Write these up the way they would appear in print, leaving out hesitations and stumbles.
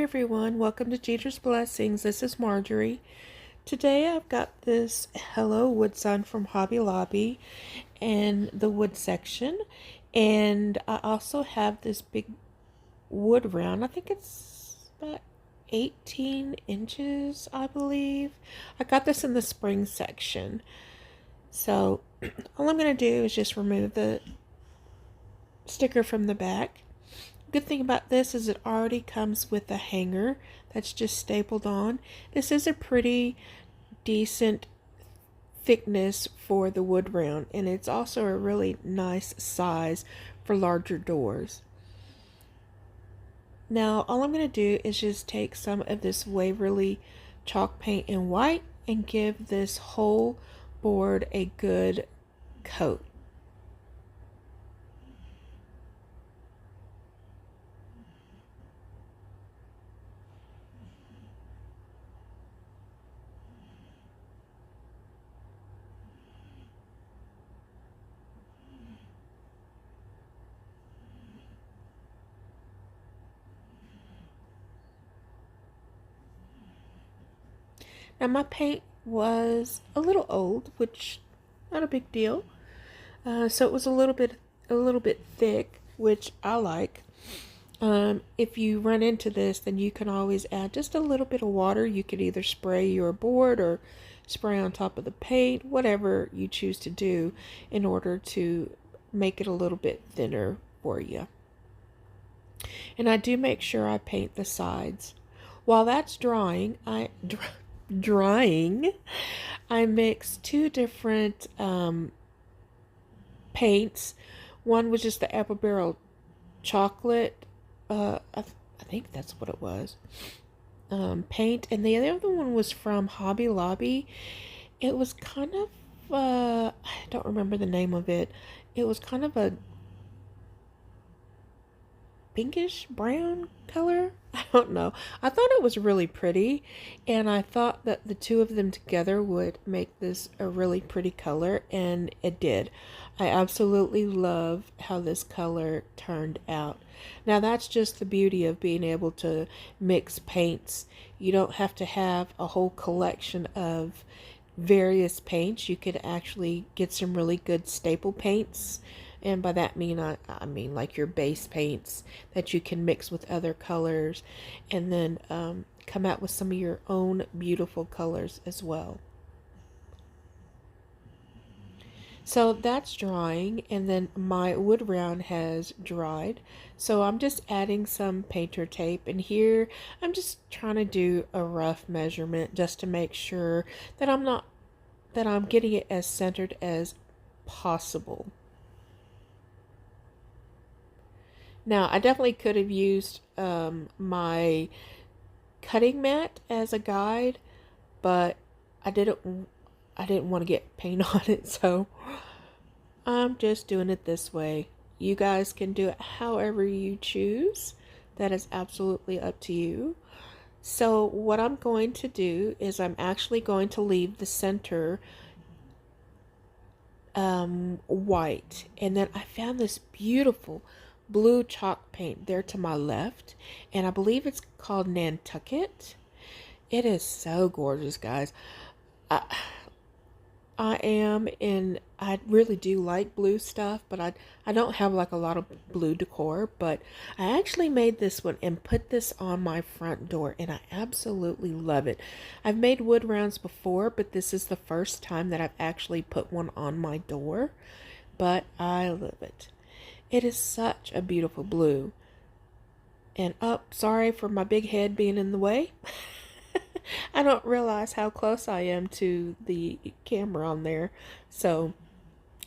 everyone, welcome to Jetersblessings. This is Marjorie. Today I've got this Hello Wood sign from Hobby Lobby and the wood section, and I also have this big wood round. I think it's about 18 inches, I believe. I got this in the spring section. So all I'm going to do is just remove the sticker from the back. Good thing about this is it already comes with a hanger that's just stapled on. This is a pretty decent thickness for the wood round, and it's also a really nice size for larger doors. Now all I'm going to do is just take some of this Waverly chalk paint in white and give this whole board a good coat. Now my paint was a little old, which not a big deal. So it was a little bit thick, which I like. If you run into this, then you can always add just a little bit of water. You could either spray your board or spray on top of the paint, whatever you choose to do in order to make it a little bit thinner for you. And I do make sure I paint the sides. While that's drying, I mix two different paints. One was just the apple barrel chocolate, I think that's what it was, paint, and the other one was from Hobby Lobby. It was kind of, I don't remember the name of it. It was kind of a pinkish brown color. I don't know. I thought it was really pretty, and I thought that the two of them together would make this a really pretty color, and it did. I absolutely love how this color turned out. Now that's just the beauty of being able to mix paints. You don't have to have a whole collection of various paints. You could actually get some really good staple paints, and by that I mean like your base paints that you can mix with other colors, and then come out with some of your own beautiful colors as well. So that's drying, and then my wood round has dried. So I'm just adding some painter tape, and here I'm just trying to do a rough measurement just to make sure that I'm getting it as centered as possible. Now, I definitely could have used my cutting mat as a guide, but I didn't want to get paint on it, so I'm just doing it this way. You guys can do it however you choose. That is absolutely up to you. So what I'm going to do is I'm actually going to leave the center white, and then I found this beautiful blue chalk paint there to my left, and I believe it's called Nantucket. It is so gorgeous, guys. I, I really do like blue stuff, but I don't have like a lot of blue decor, but I actually made this one and put this on my front door, and I absolutely love it. I've made wood rounds before, but this is the first time that I've actually put one on my door, but I love it. It is such a beautiful blue. And sorry for my big head being in the way. I don't realize how close I am to the camera on there, so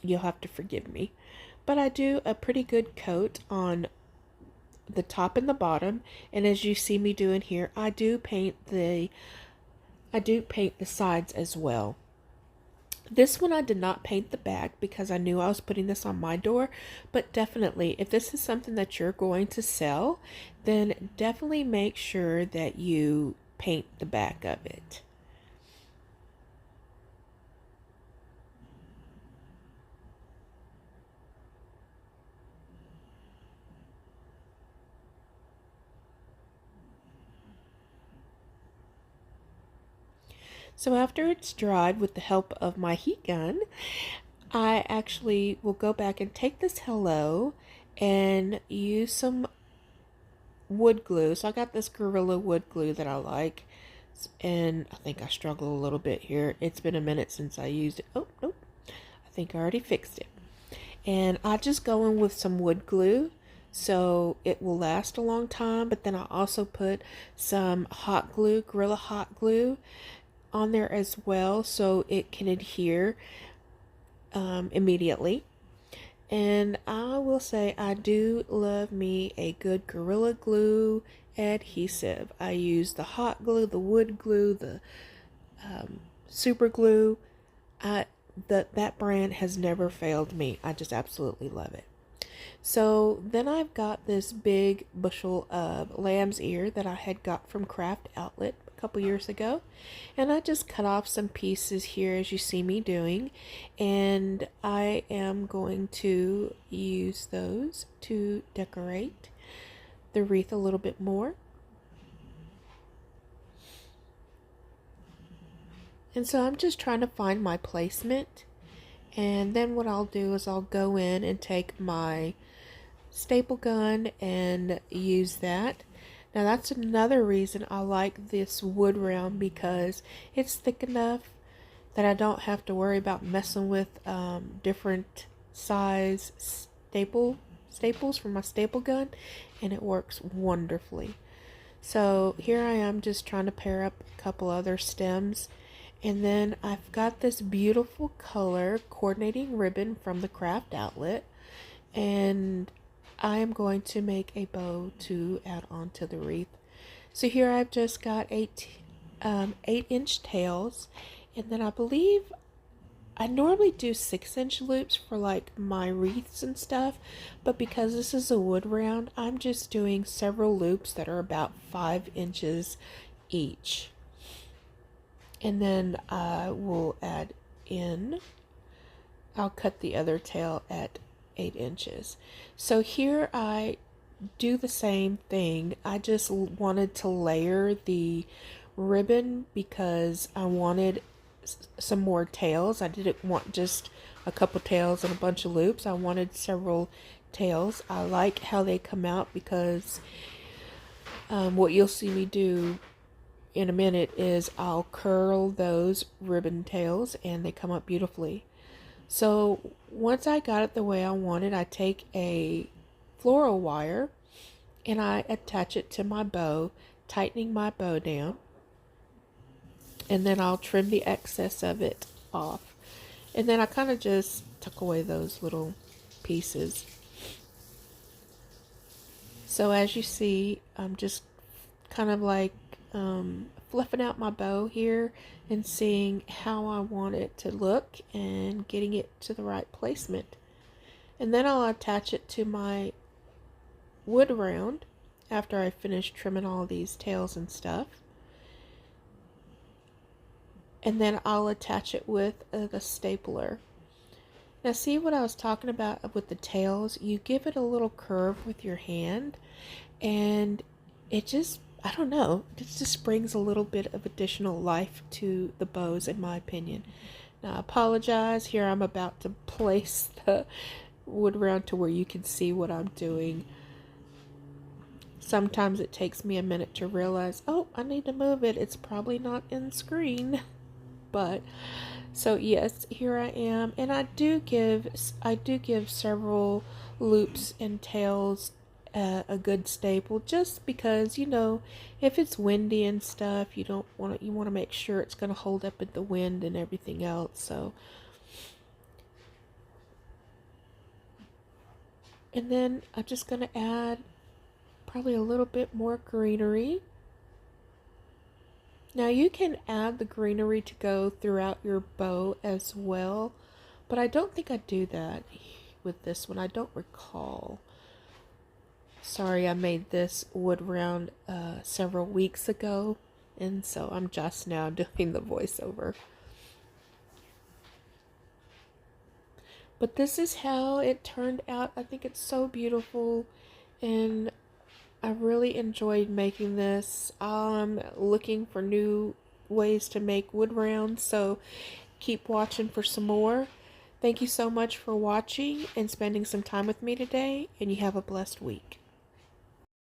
you'll have to forgive me. But I do a pretty good coat on the top and the bottom, and as you see me doing here, I do paint the sides as well. This one I did not paint the back because I knew I was putting this on my door, but definitely if this is something that you're going to sell, then definitely make sure that you paint the back of it. So after it's dried with the help of my heat gun, I actually will go back and take this hello and use some wood glue. So I got this Gorilla wood glue that I like. And I think I struggle a little bit here. It's been a minute since I used it. Oh, nope. I think I already fixed it. And I just go in with some wood glue so it will last a long time. But then I also put some hot glue, Gorilla hot glue, on there as well so it can adhere immediately. And I will say I do love me a good Gorilla Glue adhesive. I use the hot glue, the wood glue, the super glue. That brand has never failed me. I just absolutely love it. So then I've got this big bushel of lamb's ear that I had got from Craft Outlet a couple years ago, and I just cut off some pieces here as you see me doing, and I am going to use those to decorate the wreath a little bit more. And so I'm just trying to find my placement, and then what I'll do is I'll go in and take my staple gun and use that. Now that's another reason I like this wood round, because it's thick enough that I don't have to worry about messing with different size staples for my staple gun, and it works wonderfully. So here I am just trying to pair up a couple other stems, and then I've got this beautiful color coordinating ribbon from the Craft Outlet, and I am going to make a bow to add on to the wreath. So here I've just got 8-inch tails, and then I believe I normally do 6-inch loops for like my wreaths and stuff, but because this is a wood round, I'm just doing several loops that are about 5 inches each. And then I will add in, I'll cut the other tail at 8 inches. So here I do the same thing. I just wanted to layer the ribbon because I wanted some more tails. I didn't want just a couple tails and a bunch of loops. I wanted several tails. I like how they come out because what you'll see me do in a minute is I'll curl those ribbon tails and they come up beautifully. So once I got it the way I wanted, I take a floral wire and I attach it to my bow, tightening my bow down, and then I'll trim the excess of it off. And then I kind of just tuck away those little pieces. So as you see, I'm just kind of like fluffing out my bow here and seeing how I want it to look and getting it to the right placement. And then I'll attach it to my wood round after I finish trimming all these tails and stuff. And then I'll attach it with the stapler. Now see what I was talking about with the tails? You give it a little curve with your hand and it just, I don't know, it just brings a little bit of additional life to the bows in my opinion. Now I apologize, here I'm about to place the wood round to where you can see what I'm doing. Sometimes it takes me a minute to realize, oh, I need to move it. It's probably not in screen. But so yes, here I am, and I do give several loops and tails a good staple, just because, you know, if it's windy and stuff, you want to make sure it's going to hold up in the wind and everything else. So, and then I'm just going to add probably a little bit more greenery. Now you can add the greenery to go throughout your bow as well, but I don't think I do that with this one. I don't recall. Sorry, I made this wood round several weeks ago, and so I'm just now doing the voiceover. But this is how it turned out. I think it's so beautiful, and I really enjoyed making this. I'm looking for new ways to make wood rounds, so keep watching for some more. Thank you so much for watching and spending some time with me today, and you have a blessed week.